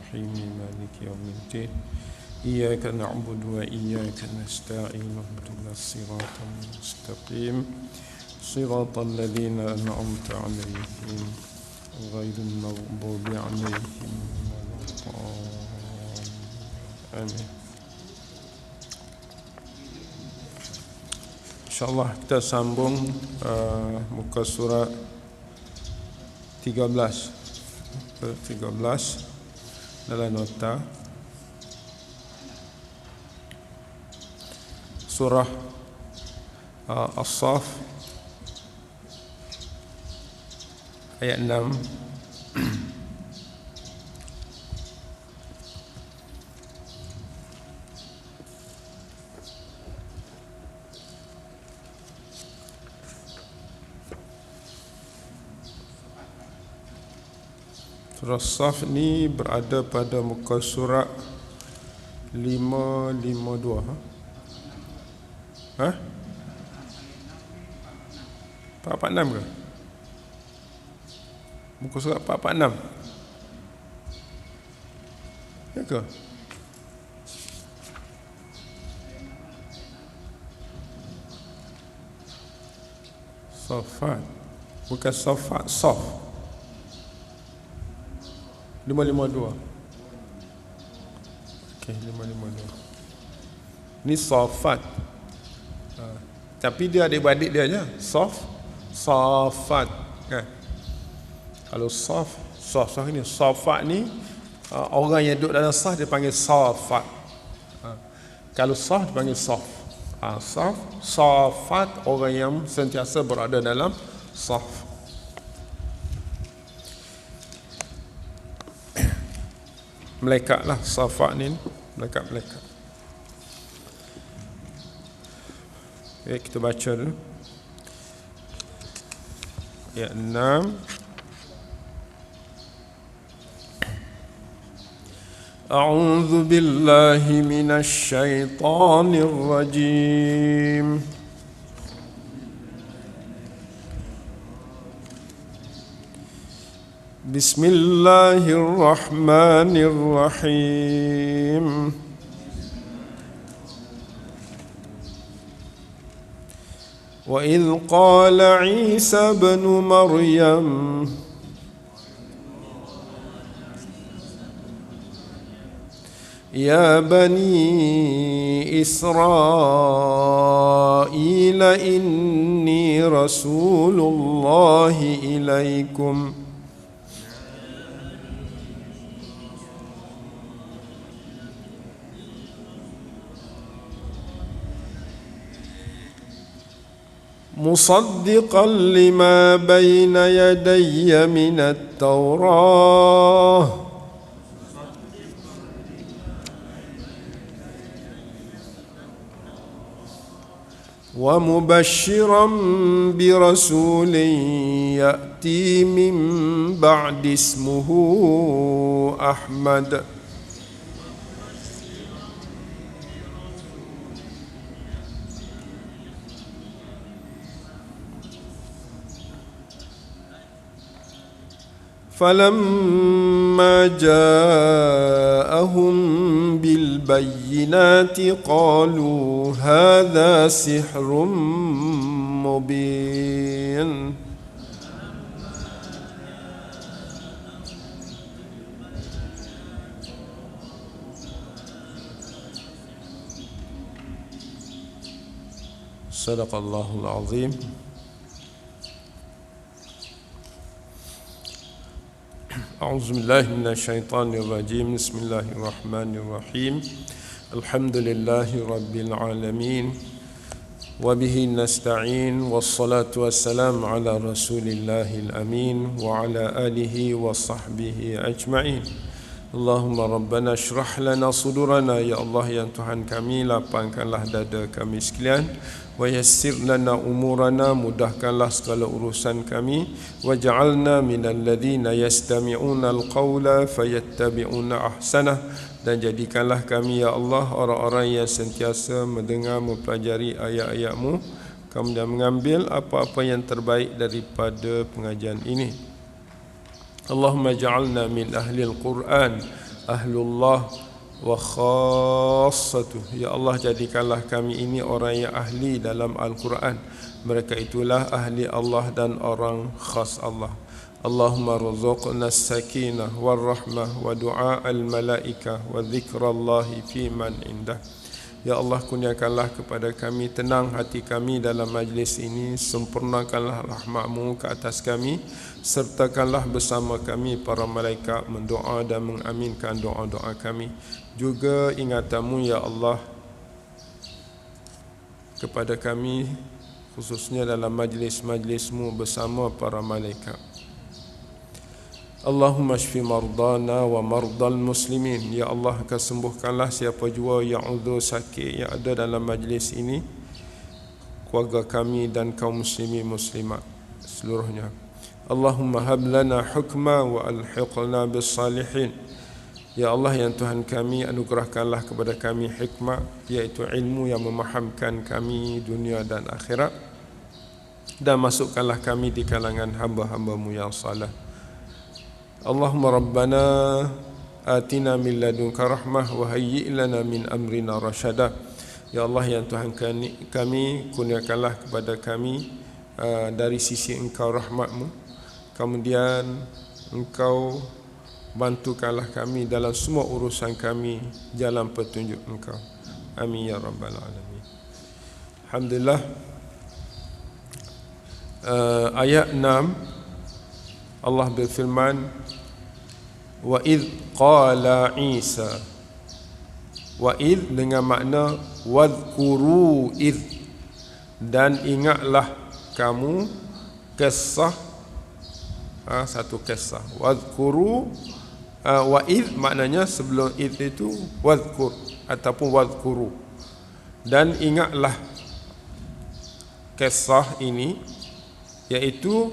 الرحيم مالك يوم الدين إياك نعبد وإياك نستعين اهدنا الصراط المستقيم صراط الذين أنعمت عليهم غير المغضوب عليهم ولا الضالين آمين. InsyaAllah kita sambung muka surat 13 dalam nota surah As-Saff ayat 6. Surah As-Saff ni berada pada muka surat 552. Ha? 446 ke? Muka surat 446. Ya ke? Safat. Bukan Safat, Saf. 552. Okey, 552. Ni Safat. Tapi dia adik-beradik dia aja. Safat kan. Kalau Saf ni Safat ni orang yang duduk dalam saf dia panggil Safat. Kalau Saf dia panggil Saf. Safat orang yang sentiasa berada dalam saf. Malaikat lah Safat ni, malaikat. Okay, kita baca dulu ayat 6. A'udzu billahi minasy syaithanir rajim. Bismillahirrahmanirrahim. Wa idh qala Isa ibn Maryam Ya bani Israil inni rasulullahi ilaikum مصدقا لما بين يدي من التوراة ومبشرا برسول يأتي من بعد اسمه أحمد فلما جاءهم بالبينات قالوا هذا سحر مبين صدق الله العظيم. أعوذ بالله من الشيطان الرجيم. بسم الله الرحمن الرحيم. الحمد لله رب العالمين وبه نستعين والصلاة والسلام على رسول الله الأمين وعلى آله وصحبه أجمعين. اللهم ربنا اشرح لنا صدورنا. Ya Allah, ya Tuhan kami, lapangkanlah dada kami sekalian. Wa yassir lana umurana, mudahkanlah segala urusan kami. Waj'alna minal ladzina yastami'una al-qawla fayattabi'una ahsanah. Dan jadikanlah kami ya Allah orang-orang yang sentiasa mendengar, mempelajari ayat-ayat-Mu, kemudian mengambil apa-apa yang terbaik daripada pengajian ini. Allahumma ja'alna min ahli al-Quran ahlullah wa khassatuh. Ya Allah, jadikanlah kami ini orang yang ahli dalam Al-Quran. Mereka itulah ahli Allah dan orang khas Allah. Allahumma rzuqna as-sakinah wal rahmah wa du'a al-malaikah wa dzikrallahi fi man indah. Ya Allah, kurniakanlah kepada kami tenang hati kami dalam majlis ini, sempurnakanlah rahmat-Mu ke atas kami, sertakanlah bersama kami para malaikat mendoa dan mengaminkan doa-doa kami. Juga ingatan-Mu ya Allah kepada kami, khususnya dalam majlis-majlis-Mu bersama para malaikat. Allahumma shfi mardana wa mardal muslimin. Ya Allah, kesembuhkanlah siapa jua yang uzur sakit yang ada dalam majlis ini, keluarga kami dan kaum muslimin muslimat seluruhnya. Allahumma hab lana hukma wa alhiqna bis salihin. Ya Allah, yang Tuhan kami, anugerahkanlah kepada kami hikmah, iaitu ilmu yang memahamkan kami dunia dan akhirat, dan masukkanlah kami di kalangan hamba-hamba-Mu yang saleh. Allahumma rabbana atina min ladunka rahmah wa hayyi' lana min amrina rasyada. Ya Allah, yang Tuhan kami, kurniakanlah kepada kami dari sisi Engkau rahmat-Mu, kemudian Engkau bantukanlah kami dalam semua urusan kami, jalan petunjuk Engkau. Amin ya rabbal alamin. Alhamdulillah. Ayat 6 Allah berfirman, wa idh qala Isa. Wa idh dengan makna wadhkuru idh, dan ingatlah kamu kisah, satu kisah. Wadhkuru wa idh maknanya sebelum idh itu wadhkur ataupun wadhkuru, dan ingatlah kisah ini, iaitu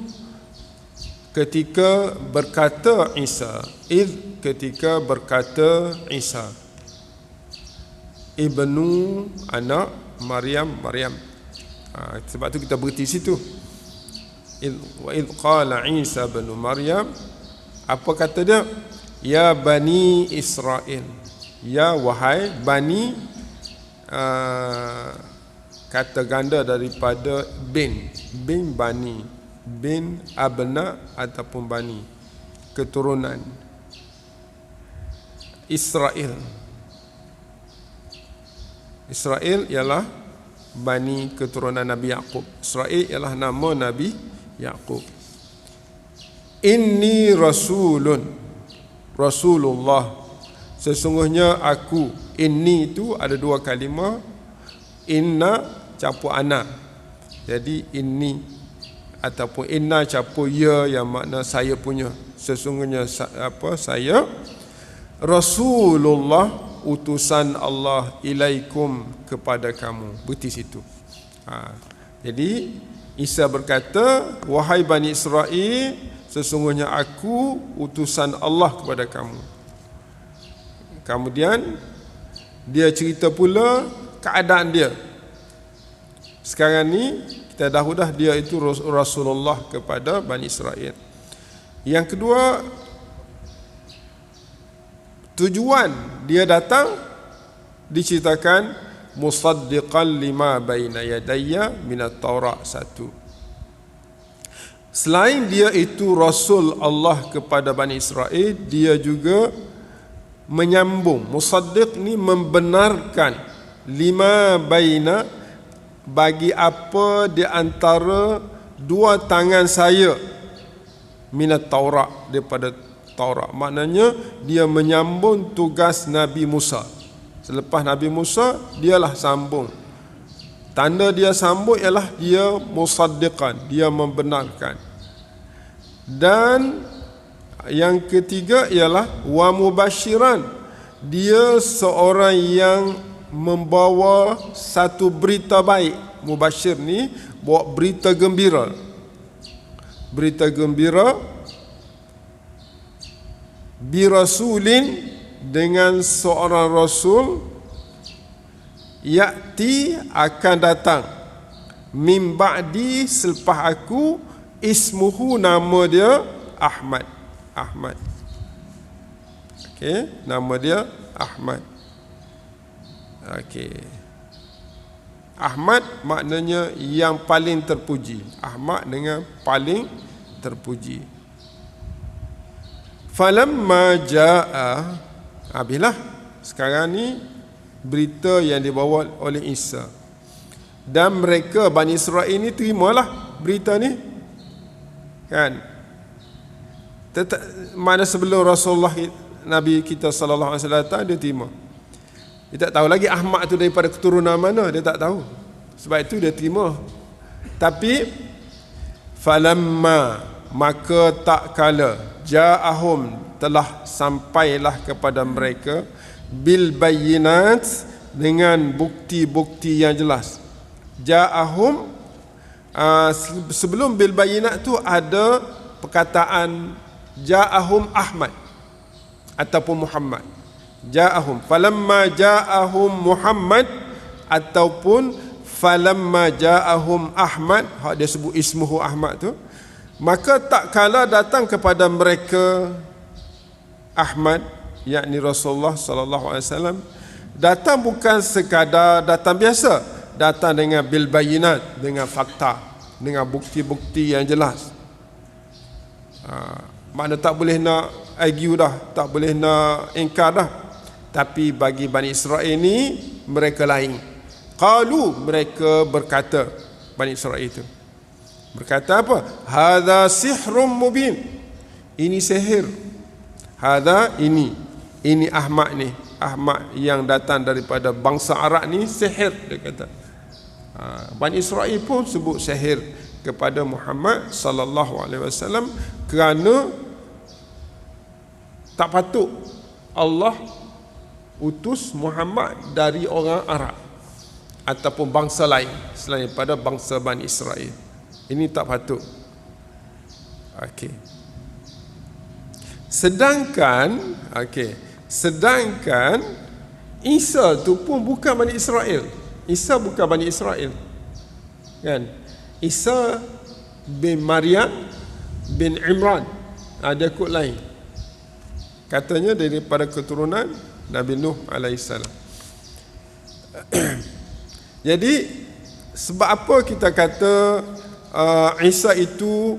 ketika berkata Isa, ketika berkata Isa ibnu anak Maryam. Sebab tu kita berhenti situ. Wa idh qala Isa ibnu Maryam. Apa kata dia? Ya bani Israel. Ya wahai bani, kata ganda daripada bin bani, bin abna ataupun bani, keturunan Israel. Israel ialah bani keturunan Nabi Yaqub. Israel ialah nama Nabi Yaqub. Inni Rasulullah, sesungguhnya aku. Inni itu ada dua kalimah, inna campur ana, jadi inni ataupun inna campur ya, yang makna saya punya. Sesungguhnya saya Rasulullah, utusan Allah, ilaikum, kepada kamu. Berhenti situ. Jadi Isa berkata, wahai Bani Israel, sesungguhnya aku utusan Allah kepada kamu. Kemudian dia cerita pula keadaan dia. Sekarang ni kita dah dia itu Rasulullah kepada Bani Israel. Yang kedua, tujuan dia datang diceritakan musaddiqan lima baina yadayya minat Taurat. Satu, selain dia itu Rasul Allah kepada Bani Israel, dia juga menyambung. Musaddiq ni membenarkan, lima baina, bagi apa di antara dua tangan saya, minat Taurat, daripada Taurat. Maknanya dia menyambung tugas Nabi Musa. Selepas Nabi Musa, dialah sambung. Tanda dia sambung ialah dia musaddiqan, dia membenarkan. Dan yang ketiga ialah wa mubashiran, dia seorang yang membawa satu berita baik. Mubashir ni bawa berita gembira. Berita gembira, birasulin, dengan seorang rasul, ya'ti, akan datang, min ba'di, selepas aku, ismuhu, nama dia Ahmad. Okey, nama dia Ahmad. Okey. Ahmad maknanya yang paling terpuji. Ahmad dengan paling terpuji. Falamma jaa, habislah. Sekarang ni berita yang dibawa oleh Isa. Dan mereka Bani Israel ni terimalah berita ni. Kan? Mana sebelum Rasulullah Nabi kita sallallahu alaihi wasallam datang, dia terima. Dia tak tahu lagi Ahmad tu daripada keturunan mana, dia tak tahu. Sebab itu dia terima. Tapi falamma, maka tak kala ja'ahum, telah sampailah kepada mereka bil bayyinat, dengan bukti-bukti yang jelas. Ja'ahum, sebelum bil bayyinat tu ada perkataan ja'ahum Ahmad ataupun Muhammad. Ja'ahum, falamma ja'ahum Muhammad ataupun falamma ja'ahum Ahmad, hak dia sebut ismuhu Ahmad tu, maka tak kala datang kepada mereka Ahmad, yakni Rasulullah sallallahu alaihi wasallam, datang bukan sekadar datang biasa, datang dengan bil bayyinat, dengan fakta, dengan bukti-bukti yang jelas. Makna tak boleh nak argue dah, tak boleh nak ingkar dah. Tapi bagi Bani Israel ni, mereka lain. Qalu, mereka berkata, Bani Israel itu berkata apa? Hadza sihrum mubin, ini sihir. Hadza, ini Ahmad ni, Ahmad yang datang daripada bangsa Arab ni sihir, dia kata. Bani Israel pun sebut sihir kepada Muhammad sallallahu alaihi wasallam, kerana tak patut Allah utus Muhammad dari orang Arab ataupun bangsa lain selain daripada bangsa Bani Israel. Ini tak patut. Okey. Sedangkan Isa tu pun bukan Bani Israel. Isa bukan Bani Israel. Kan? Isa bin Maryam bin Imran, ada kod lain. Katanya daripada keturunan Nabi Nuh alaihissalam. Jadi sebab apa kita kata Isa itu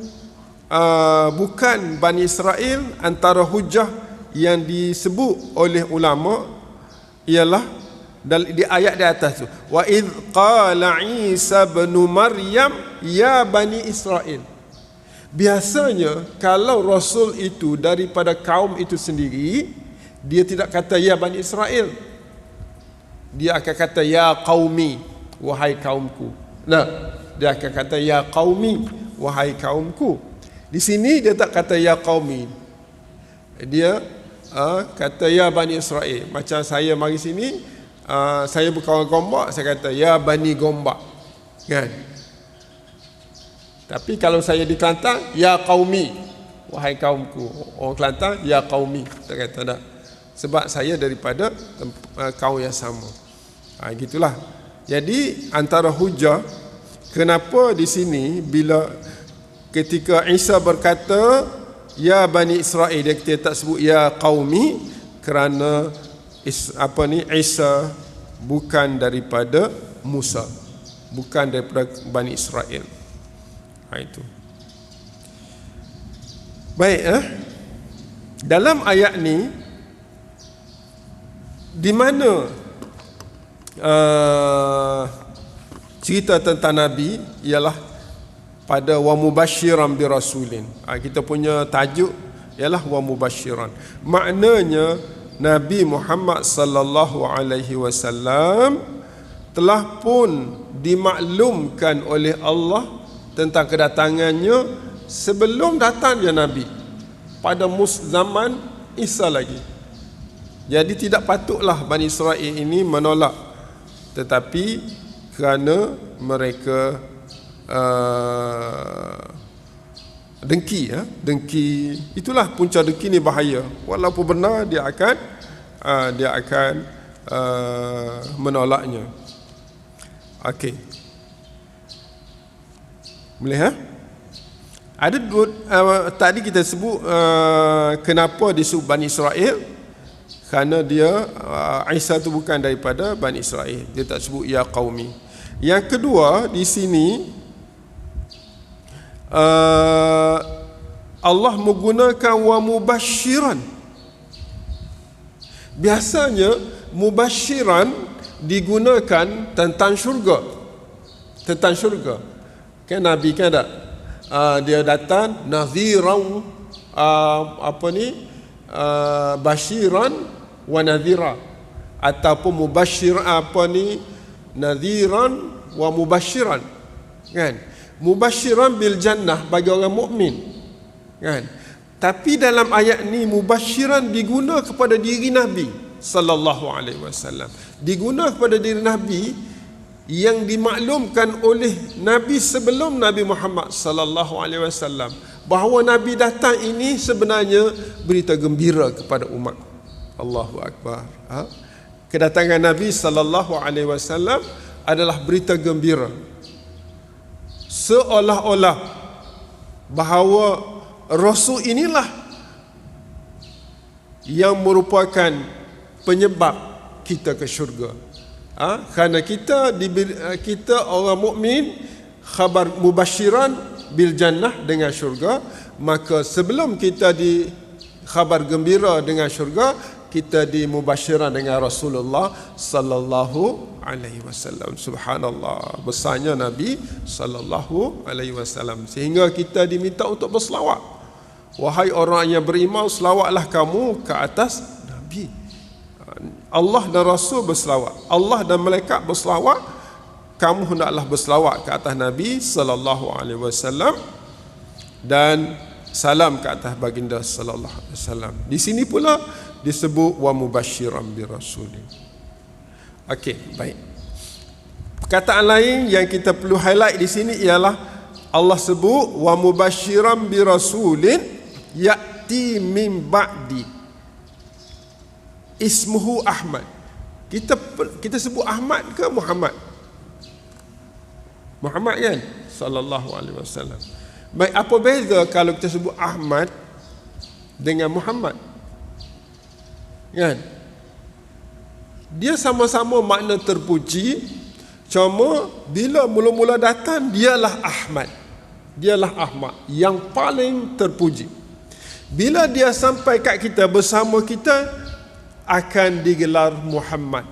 bukan Bani Israel? Antara hujah yang disebut oleh ulama ialah di ayat di atas tu, wa idh qala Isa bin Maryam ya Bani Israel. Biasanya kalau Rasul itu daripada kaum itu sendiri, dia tidak kata ya Bani Israel, dia akan kata ya qaumi, wahai kaumku. Nah, dia akan kata ya qaumi, wahai kaumku. Di sini dia tak kata ya qaumi, dia kata ya Bani Israel. Macam saya mari sini, saya bukan orang Gombak, saya kata ya Bani Gombak, kan? Tapi kalau saya di Kelantan, ya qaumi, wahai kaumku. Orang Kelantan, ya qaumi, tak kata tak. Sebab saya daripada kaum yang sama. Gitulah. Jadi antara hujah kenapa di sini bila ketika Isa berkata ya Bani Israel, dia tak sebut ya qaumi, kerana Isa bukan daripada Musa, bukan daripada Bani Israel. Itu. Baik, dalam ayat ni di mana cerita tentang Nabi ialah pada wa mubasyiran bi rasulin. Kita punya tajuk ialah wa mubasyiran. Maknanya Nabi Muhammad sallallahu alaihi wasallam telah pun dimaklumkan oleh Allah tentang kedatangannya sebelum datangnya Nabi, pada zaman Isa lagi. Jadi tidak patutlah Bani Israel ini menolak, tetapi kerana mereka dengki, itulah punca dengki ni bahaya. Walaupun benar, dia akan menolaknya. Okey. Boleh, ada tadi kita sebut kenapa disebut Bani Israel. Kerana dia Isa tu bukan daripada Bani Israel. Dia tak sebut ya qaumi. Yang kedua di sini Allah menggunakan wa mubashiran. Biasanya mubashiran digunakan tentang syurga. Tentang syurga. Kan Nabi kan tak? Dia datang nadhiran bashiran wa nadhira, ataupun mubashir nadhiran wa mubashiran, kan? Mubashiran bil jannah bagi orang mukmin, kan? Tapi dalam ayat ni mubashiran diguna kepada diri Nabi sallallahu alaihi wasallam. Diguna kepada diri Nabi yang dimaklumkan oleh Nabi sebelum Nabi Muhammad sallallahu alaihi wasallam, bahawa Nabi datang ini sebenarnya berita gembira kepada umat. Allahu akbar. Kedatangan Nabi sallallahu alaihi wasallam adalah berita gembira. Seolah-olah bahawa Rasul inilah yang merupakan penyebab kita ke syurga. Kerana kita orang mukmin, khabar mubashiran bil jannah dengan syurga, maka sebelum kita di khabar gembira dengan syurga, kita di mubashiran dengan Rasulullah sallallahu alaihi wasallam. Subhanallah, besarnya Nabi sallallahu alaihi wasallam, sehingga kita diminta untuk berselawat. Wahai orang yang beriman, selawatlah kamu ke atas Nabi. Allah dan Rasul berselawat, Allah dan malaikat berselawat, kamu hendaklah berselawat ke atas Nabi sallallahu alaihi wasallam dan salam ke atas baginda sallallahu alaihi wasallam. Di sini pula disebut wa mubashiran bi rasulin. Okey, baik. Perkataan lain yang kita perlu highlight di sini ialah Allah sebut wa mubashiran bi rasulin ya'ti min ba'di ismuhu Ahmad. Kita sebut Ahmad ke Muhammad? Muhammad kan sallallahu alaihi wasallam. Baik, apa beza kalau kita sebut Ahmad dengan Muhammad? Kan? Dia sama-sama makna terpuji, cuma bila mula-mula datang dialah Ahmad. Dialah Ahmad yang paling terpuji. Bila dia sampai kat kita, bersama kita, akan digelar Muhammad,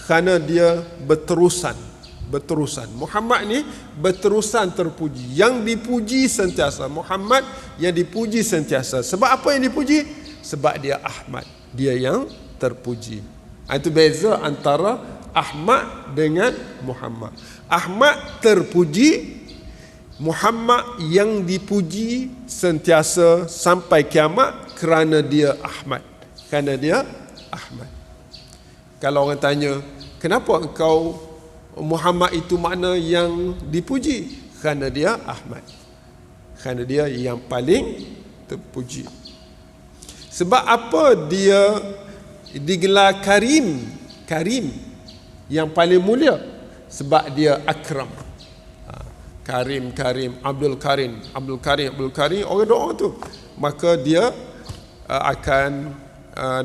kerana dia berterusan. Muhammad ni berterusan terpuji, yang dipuji sentiasa. Muhammad yang dipuji sentiasa. Sebab apa yang dipuji? Sebab dia Ahmad, dia yang terpuji. Itu beza antara Ahmad dengan Muhammad. Ahmad terpuji, Muhammad yang dipuji sentiasa sampai kiamat, kerana dia Ahmad. Kerana dia Ahmad. Kalau orang tanya, kenapa engkau Muhammad itu makna yang dipuji? Kerana dia Ahmad, kerana dia yang paling terpuji. Sebab apa dia digelar Karim? Karim, yang paling mulia. Sebab dia Akram. Karim, Abdul Karim, orang doa tu, maka dia akan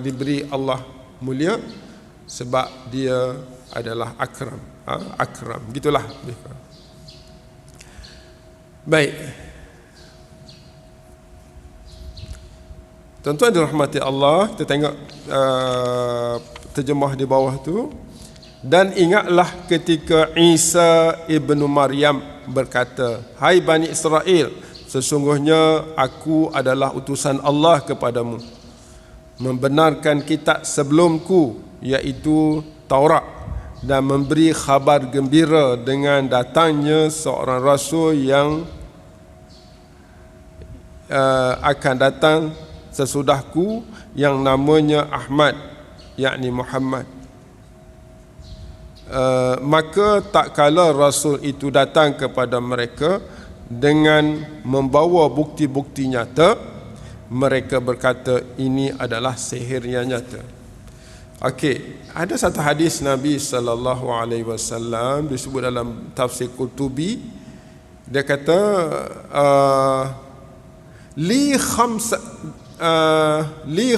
diberi Allah mulia sebab dia adalah Akram. Akram, gitulah. Baik, tuan-tuan dirahmati Allah, kita tengok terjemah di bawah tu. Dan ingatlah ketika Isa ibnu Maryam berkata, hai Bani Israel, sesungguhnya aku adalah utusan Allah kepadamu, membenarkan kitab sebelumku, iaitu Taurat, dan memberi khabar gembira dengan datangnya seorang rasul yang akan datang sesudahku, yang namanya Ahmad, yakni Muhammad. Maka tak kala rasul itu datang kepada mereka dengan membawa bukti-bukti nyata, mereka berkata ini adalah sihir yang nyata. Okey, ada satu hadis Nabi sallallahu alaihi wasallam disebut dalam tafsir Qurtubi. Dia kata li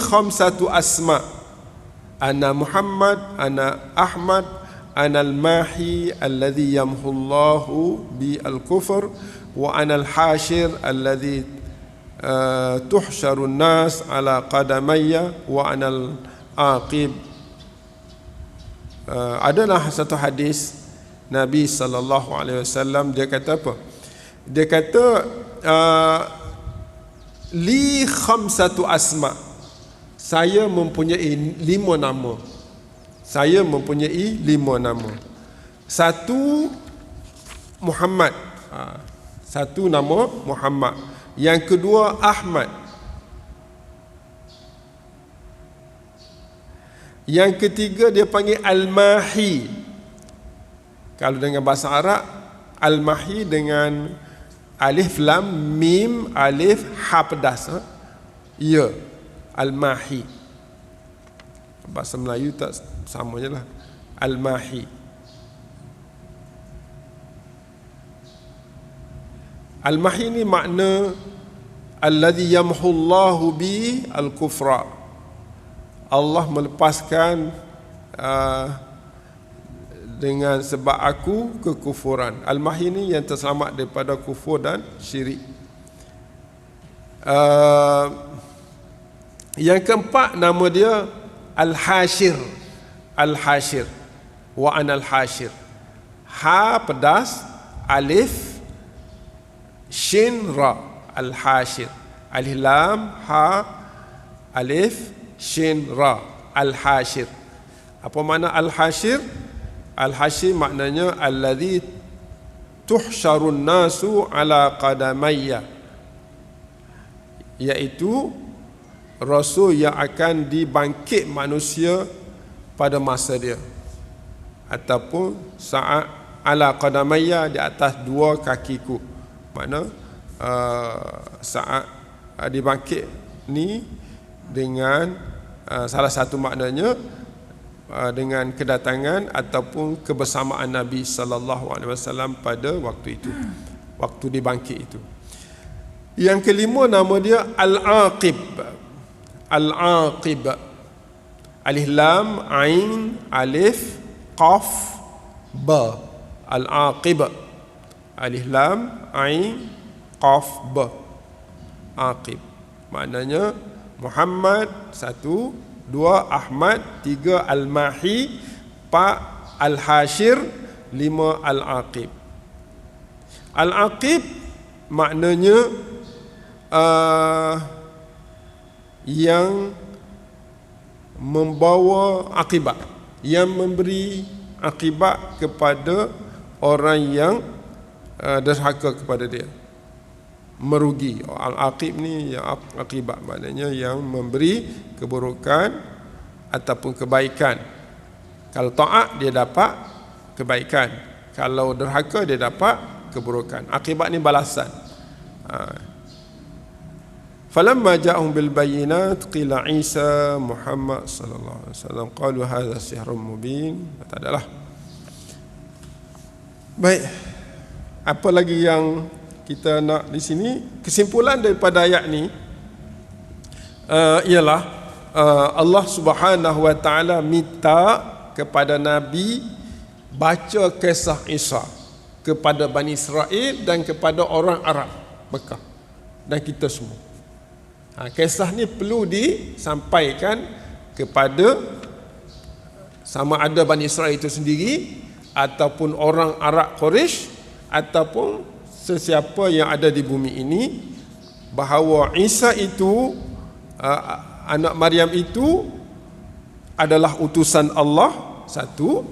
khamsatu asma ana Muhammad, ana Ahmad, ana al-mahi alladhi yamhullahu bi al-kufr, wa ana al-hashir alladhi tuhsyaru nas ala qadamayya, wa ana al-aqib. Adalah satu hadis Nabi SAW, dia kata apa? Dia kata li khamsatu asma, saya mempunyai 5 nama. Saya mempunyai 5 nama. Satu Muhammad, satu nama Muhammad. Yang kedua Ahmad. Yang ketiga dia panggil Al-Mahi. Kalau dengan bahasa Arab, Al-Mahi dengan alif lam mim alif ha pedas, ya, Al-Mahi. Bahasa Melayu tak sama je lah, Al-Mahi. Al-Mahi ni makna alladhi yamhullahu bi al-kufra, Allah melepaskan dengan sebab aku kekufuran. Al-Mahi ni yang terselamat daripada kufur dan syirik. Yang keempat nama dia Al-Hashir. Al-Hashir, wa ana al-hashir. Ha pedas, alif shin ra, Al-Hashir. Alif lam ha alif shin ra, Al-Hashir. Apa makna Al-Hashir? Al-Hashir maknanya alladhi tuhsyarun nasu ala qadamayya, iaitu Rasul yang akan dibangkit manusia pada masa dia, ataupun saat ala qadamayya, di atas 2 kakiku. Makna saat dibangkit ni dengan salah satu maknanya dengan kedatangan ataupun kebersamaan Nabi sallallahu alaihi wasallam pada waktu itu, waktu dibangkit itu. Yang kelima nama dia Al-Aqib. Al-Aqib, alif lam ain alif qaf ba, Al-Aqib, alif lam ain qaf ba, Aqib. Maknanya Muhammad 1, 2 Ahmad, 3 Al-Mahi, 4 Al-Hashir, 5 Al-Aqib. Al-Aqib maknanya yang membawa akibat, yang memberi akibat kepada orang yang derhaka kepada dia, merugi. Al-Aqib ni yang akibat, maknanya yang memberi keburukan ataupun kebaikan. Kalau taat dia dapat kebaikan, kalau derhaka dia dapat keburukan. Akibat ni balasan. Falamma ja'ahum bil bayyinat qila Isa Muhammad sallallahu alaihi wasallam qalu hadza sihrun mubin. Tak adalah. Baik. Apa lagi yang kita nak di sini? Kesimpulan daripada ayat ni ialah Allah Subhanahu wa taala minta kepada Nabi baca kisah Isa kepada Bani Israel dan kepada orang Arab Mekah dan kita semua. Kisah ni perlu disampaikan kepada sama ada Bani Israel itu sendiri ataupun orang Arab Quraisy ataupun sesiapa yang ada di bumi ini, bahawa Isa itu anak Maryam itu adalah utusan Allah, satu.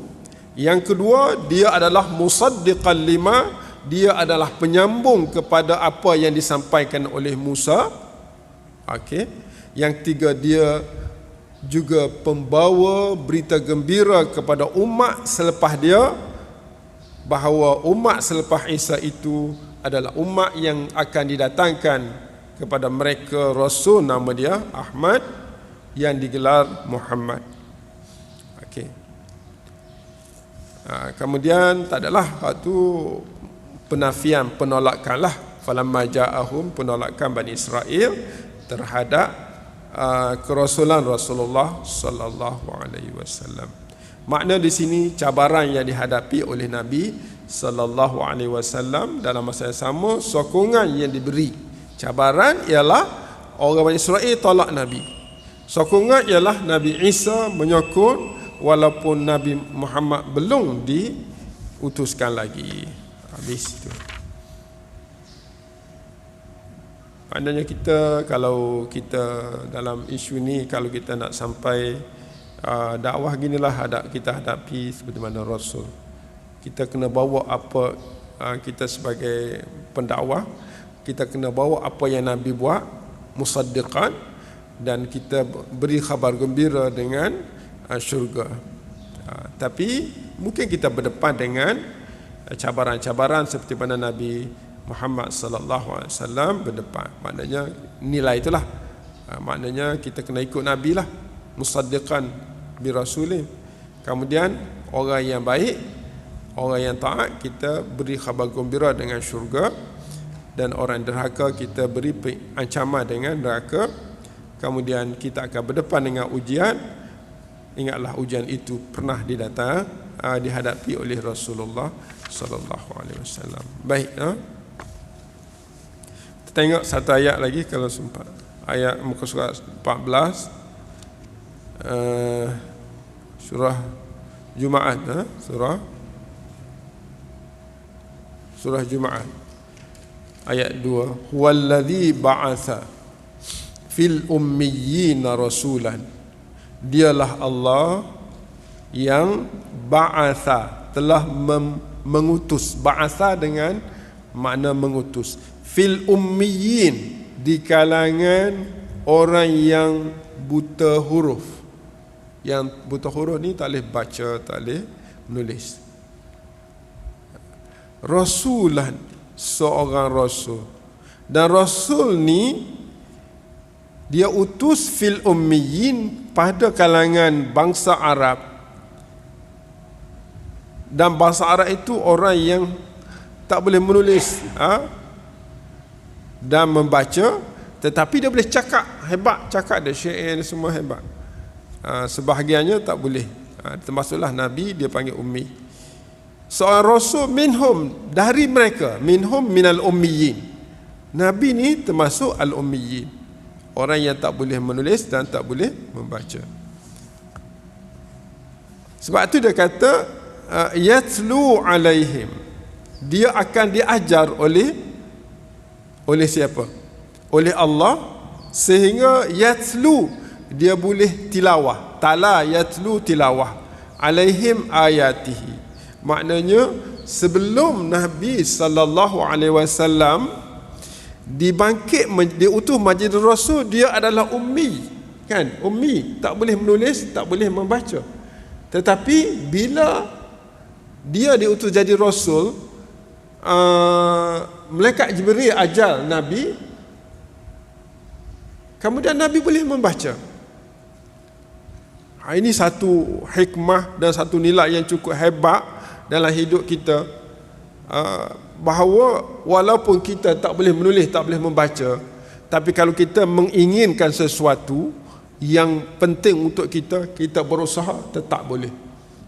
Yang kedua, dia adalah musaddiqan lima, dia adalah penyambung kepada apa yang disampaikan oleh Musa. Okey. Yang tiga, dia juga pembawa berita gembira kepada umat selepas dia, bahawa umat selepas Isa itu adalah umat yang akan didatangkan kepada mereka Rasul, nama dia Ahmad, yang digelar Muhammad. Okey. Kemudian tak adalah waktu penafian, penolakan lah. Falamma ja'ahum, penolakan Bani Israel terhadap kerasulan Rasulullah sallallahu alaihi wasallam. Makna di sini cabaran yang dihadapi oleh Nabi sallallahu alaihi wasallam, dalam masa yang sama sokongan yang diberi. Cabaran ialah orang Bani Israel tolak Nabi. Sokongan ialah Nabi Isa menyokong walaupun Nabi Muhammad belum diutuskan lagi. Habis itu. Maknanya kita, kalau kita dalam isu ni, kalau kita nak sampai dakwah ginilah kita hadapi seperti mana Rasul. Kita kena bawa apa, kita sebagai pendakwah, kita kena bawa apa yang Nabi buat, musaddiqan, dan kita beri khabar gembira dengan syurga. Tapi mungkin kita berdepan dengan cabaran-cabaran seperti mana Nabi Muhammad sallallahu alaihi wasallam berdepan. Maknanya nilai itulah. Maknanya kita kena ikut Nabi lah, musaddiqan bi rasulih. Kemudian orang yang baik, orang yang taat, kita beri khabar gembira dengan syurga, dan orang derhaka kita beri ancaman dengan neraka. Kemudian kita akan berdepan dengan ujian. Ingatlah ujian itu pernah dihadapi oleh Rasulullah sallallahu alaihi wasallam. Baik, kita tengok satu ayat lagi kalau sempat. Ayat muka surat 14, surah Jumaat, surah Jumaat ayat 2. Huwallazi ba'atha fil ummiyina rasulan. Dialah Allah yang ba'atha, telah mengutus. Ba'atha dengan makna mengutus. Fil ummiyin, di kalangan orang yang buta huruf. Yang buta huruf ni tak boleh baca, tak boleh menulis. Rasulan, seorang rasul. Dan rasul ni dia utus fil ummiyin, pada kalangan bangsa Arab. Dan bangsa Arab itu orang yang tak boleh menulis dan membaca, tetapi dia boleh cakap, hebat cakap, dia syair semua hebat. Sebahagiannya tak boleh, termasuklah Nabi, dia panggil ummi. Seorang rasul minhum, dari mereka, minhum minal ummiyin. Nabi ni termasuk al-ummiyin, orang yang tak boleh menulis dan tak boleh membaca. Sebab tu dia kata yatlu alaihim, dia akan diajar oleh siapa? Oleh Allah, sehingga yatlu, dia boleh tilawah. Tala yatlu tilawah alaihim ayatihi. Maknanya sebelum Nabi sallallahu alaihi wasallam diutus majid rasul, dia adalah ummi, kan? Ummi, tak boleh menulis, tak boleh membaca. Tetapi bila dia diutus jadi rasul, malaikat Jibril ajar Nabi, kemudian Nabi boleh membaca. Ini satu hikmah dan satu nilai yang cukup hebat dalam hidup kita, bahawa walaupun kita tak boleh menulis, tak boleh membaca, tapi kalau kita menginginkan sesuatu yang penting untuk kita, kita berusaha, tetap boleh.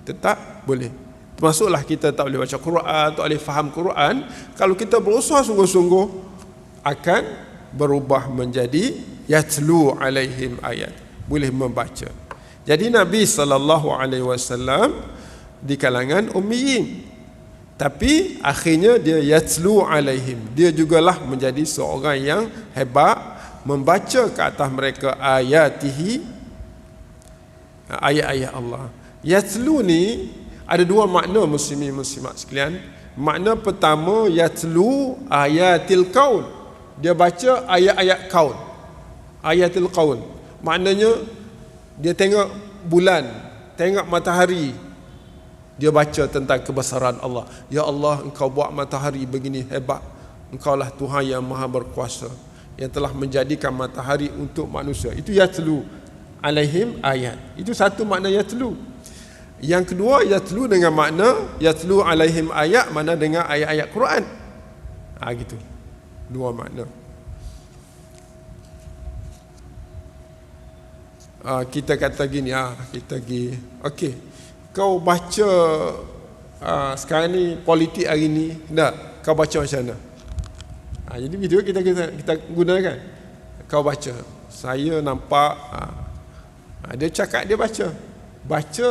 Tetap boleh. Termasuklah kita tak boleh baca Quran, tak boleh faham Quran. Kalau kita berusaha sungguh-sungguh, akan berubah menjadi yatlu alaihim ayat, boleh membaca. Jadi Nabi SAW di kalangan ummiyin, tapi akhirnya dia yatlu alaihim, dia jugalah menjadi seorang yang hebat, membaca ke atas mereka ayatihi, ayat-ayat Allah. Yatlu ni ada dua makna, muslimin muslimat sekalian. Makna pertama, yatlu ayatil kaun, dia baca ayat-ayat kaun. Ayatil kaun maknanya dia tengok bulan, tengok matahari, dia baca tentang kebesaran Allah. Ya Allah, engkau buat matahari begini hebat, engkaulah Tuhan yang maha berkuasa, yang telah menjadikan matahari untuk manusia. Itu yatlu alaihim ayat. Itu satu makna yatlu. Yang kedua, yatlu dengan makna yatlu alaihim ayat, mana dengan ayat-ayat Quran. Gitu. Dua makna. kita kata gini, kita pergi, okey, kau baca sekarang ni politik hari ni, kau baca macam mana? Jadi video kita gunakan, kau baca, saya nampak, dia cakap, dia baca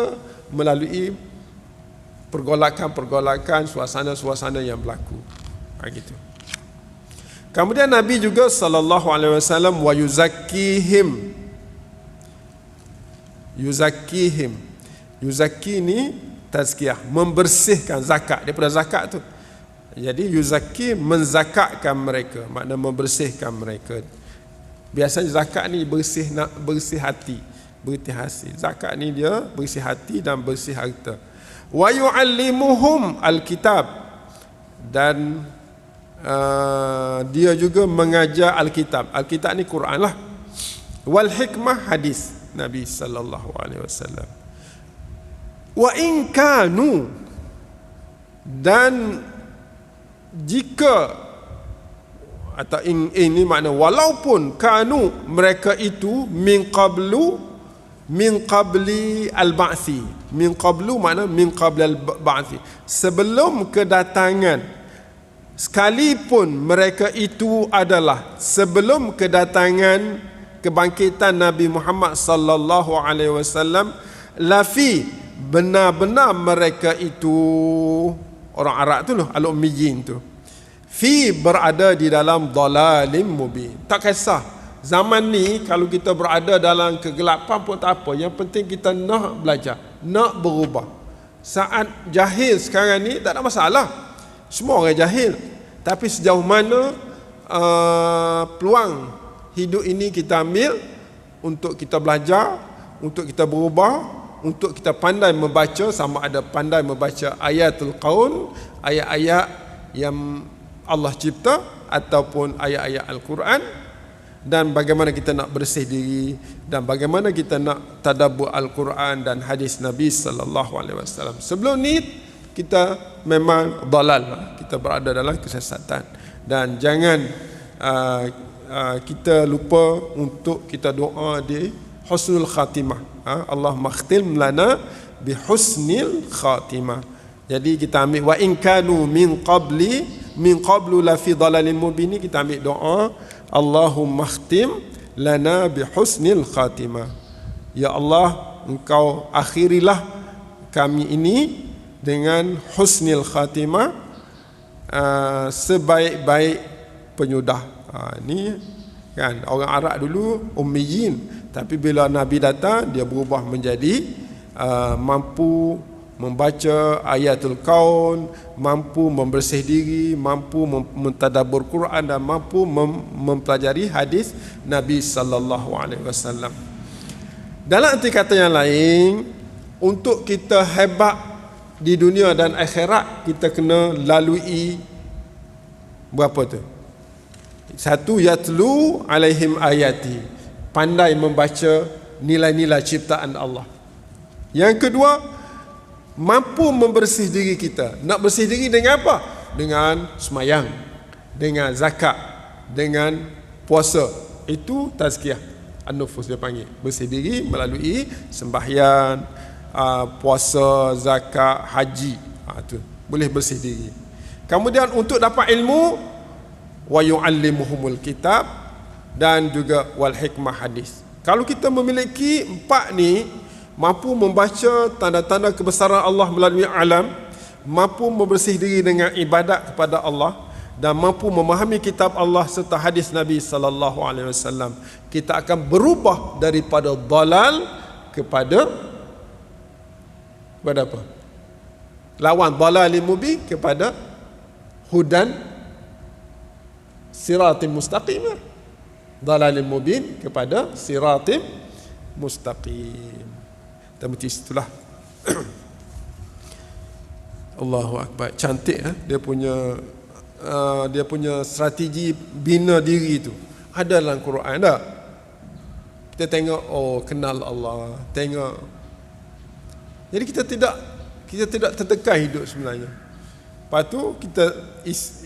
melalui pergolakan, suasana-suasana yang berlaku, gitu. Kemudian Nabi juga sallallahu alaihi wasallam wa yuzakkihim. Yuzakki ni tazkiyah, membersihkan, zakat, daripada zakat tu. Jadi yuzakki, menzakatkan mereka, makna membersihkan mereka. Biasanya zakat ni bersih hati, zakat ni dia bersih hati dan bersih harta. Wa yu'allimuhum alkitab, dan dia juga mengajar alkitab. Alkitab ni Quran lah. Wal hikmah, hadis Nabi sallallahu alaihi wasallam. Wa in kanu, dan jika, atau ini makna walaupun, kanu, mereka itu, min qabli al-ba'thi. Min qablu makna min qabli al-ba'thi, sebelum kedatangan, sekalipun mereka itu adalah sebelum kedatangan kebangkitan Nabi Muhammad sallallahu alaihi wasallam, lafi, benar-benar mereka itu, orang Arab tu loh, al-ummiyin tu, fi, berada di dalam dhalalim mubin. Tak kisah zaman ni, kalau kita berada dalam kegelapan pun tak apa, yang penting kita nak belajar, nak berubah. Saat jahil sekarang ni tak ada masalah, semua orang jahil, tapi sejauh mana peluang hidup ini kita ambil untuk kita belajar, untuk kita berubah, untuk kita pandai membaca, sama ada pandai membaca ayatul qaun, ayat-ayat yang Allah cipta, ataupun ayat-ayat Al-Quran, dan bagaimana kita nak bersih diri, dan bagaimana kita nak tadabbur Al-Quran dan hadis Nabi sallallahu alaihi wasallam. Sebelum ni kita memang dalal, kita berada dalam kesesatan, dan jangan kita lupa untuk kita doa di husnul khatimah. Allah makhtim lana bi husnil khatimah. Jadi kita ambil wa in kanu min qablu la fi dhalalin mubin, kita ambil doa Allahumma khtim lana bi husnil khatimah. Ya Allah, engkau akhirilah kami ini dengan husnil khatimah, sebaik-baik penyudah. Ni kan orang Arab dulu ummiyin, tapi bila Nabi datang dia berubah menjadi mampu membaca ayatul kaun, mampu membersih diri, mampu mentadabbur Quran, dan mampu mempelajari hadis Nabi sallallahu alaihi wasallam. Dalam arti kata yang lain, untuk kita hebat di dunia dan akhirat, kita kena lalui berapa tu? Satu, yatlu alaihim ayati, pandai membaca nilai-nilai ciptaan Allah. Yang kedua, mampu membersih diri kita. Nak bersih diri dengan apa? Dengan semayang, dengan zakat, dengan puasa. Itu tazkiyah an-nufus dia panggil. Bersih diri melalui sembahyang, puasa, zakat, haji. Itu boleh bersih diri. Kemudian untuk dapat ilmu, wa yu'allimuhumul kitab, dan juga wal hikmah, hadis. Kalau kita memiliki empat ni, mampu membaca tanda-tanda kebesaran Allah melalui alam, mampu membersih diri dengan ibadat kepada Allah, dan mampu memahami kitab Allah serta hadis Nabi sallallahu alaihi wasallam, kita akan berubah daripada dalal kepada apa? Lawan dalalil mubin kepada hudan siratim mustaqim. Dalalil mubin kepada siratim mustaqim. Tapi itulah. Allahu Akbar. Cantik dia punya strategi bina diri tu. Ada dalam Quran tak? Kita tengok, kenal Allah, tengok. Jadi kita tidak tertekan hidup sebenarnya. Lepas tu kita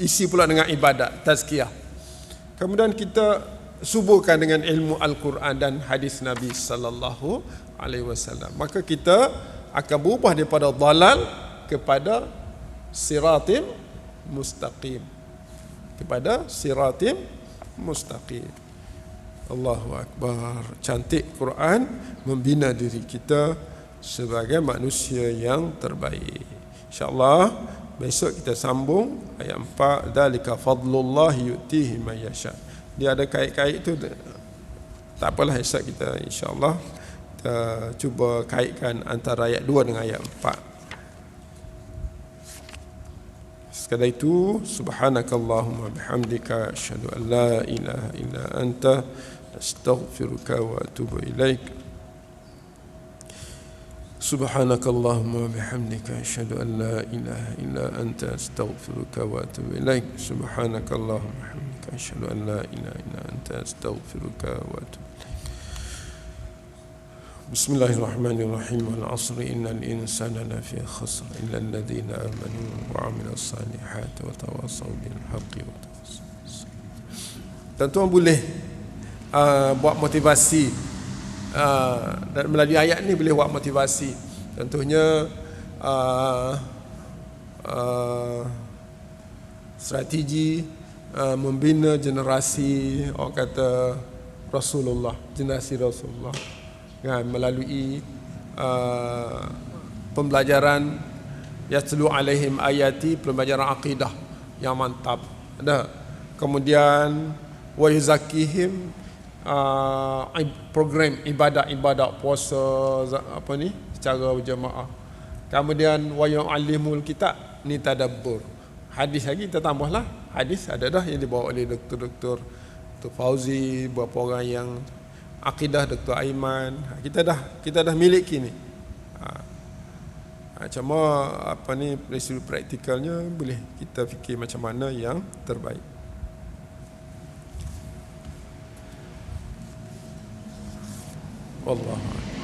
isi pula dengan ibadat, tazkiyah. Kemudian kita suburkan dengan ilmu Al-Quran dan hadis Nabi sallallahu alaihi wasallam, maka kita akan berubah daripada dhalal kepada siratim mustaqim, kepada siratim mustaqim. Allahu Akbar. Cantik Quran membina diri kita sebagai manusia yang terbaik. InsyaAllah besok kita sambung ayat 4. Dzalika fadlullah yu'tihi man yasha. Dia ada kait-kait tu, tak apalah, esok kita insyaAllah kita cuba kaitkan antara ayat 2 dengan ayat 4. Sekadar itu, subhanakallahumma bihamdika asyhadu an la ilaha illa anta astaghfiruka wa atubu ilaik. Subhanakallahumma bihamdika asyhadu an la ilaha illa anta astaghfiruka wa atubu ilaik. Subhanakallahumma bihamdika asyhadu an la ilaha illa anta astaghfiruka wa atubu ilaik. Bismillahirrahmanirrahim. Wal 'asri innal insana lafi khusr illa alladhina amanu wa 'amilus salihati wa tawassaw bil haqqi wa tawassaw bis sabr. Tuan-tuan boleh buat motivasi dan melalui ayat ni boleh buat motivasi. Contohnya strategi membina generasi orang kata Rasulullah, generasi Rasulullah, melalui pembelajaran yatlu alaihim ayati, pembelajaran akidah yang mantap. Ada kemudian wa yuzakihim, program ibadat puasa apa ni secara berjemaah. Kemudian wa yu'allimul kitab, ni tadabbur. Hadis lagi kita tambahlah, hadis ada dah yang dibawa oleh doktor Fauzi, beberapa orang yang akidah Dr. Aiman, kita dah miliki ni. Macam apa ni prinsip praktikalnya, boleh kita fikir macam mana yang terbaik. Wallahu a'lam.